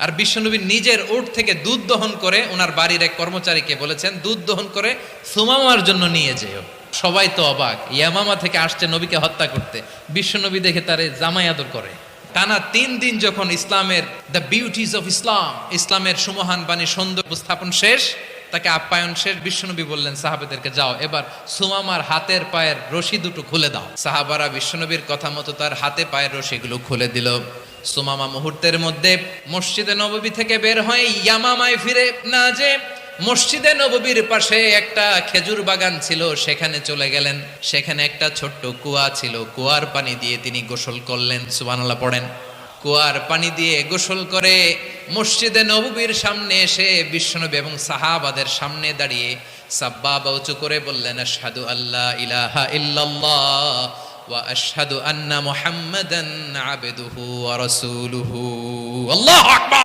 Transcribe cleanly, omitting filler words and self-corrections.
আর বিশ্বনবী নিজের উট থেকে দুধ দহন করে ওনার বাড়ির এক কর্মচারীকে বলেছেন দুধ দহন করে সুমামার জন্য নিয়ে যেও। সবাই তো অবাক, ইয়ামামা থেকে আসছে নবীকে হত্যা করতে, বিশ্বনবী দেখে তারে জামাই আদর করে। টানা 3 দিন যখন ইসলামের দ্য বিউটিজ অফ ইসলাম, ইসলামের সুমহান বাণী সৌন্দর্য উপস্থাপন শেষ, তাকে আপ্যায়ন শেষ, বিশ্বনবী বললেন সাহাবাদেরকে যাও এবার সুমামার হাতের পায়ের রশি দুটো খুলে দাও। সাহাবারা বিশ্বনবীর কথা মতো তার হাতে পায়ের রশিগুলো খুলে দিল। সুমামা মুহূর্তের মধ্যে মসজিদে নববী থেকে বের হয়ে ইয়ামামায় ফিরে না যে মসজিদে নববীর পাশে একটা খেজুর বাগান ছিল সেখানে চলে গেলেন। সেখানে একটা ছোট্ট কুয়া ছিল, কুয়ার পানি দিয়ে তিনি গোসল করলেন। সুবহানাল্লাহ পড়েন। কুয়ার পানি দিয়ে গোসল করে মসজিদে নববীর সামনে এসে বিশ্বনবী এবং সাহাবাদের সামনে দাঁড়িয়ে সাব্বাবা উঁচু করে বললেন আশহাদু আল্লা ইলাহা ইল্লাল্লাহ ওয়া আশহাদু আন্না মুহাম্মাদান আবদুহু ওয়া রাসূলুহু। আল্লাহু আকবার।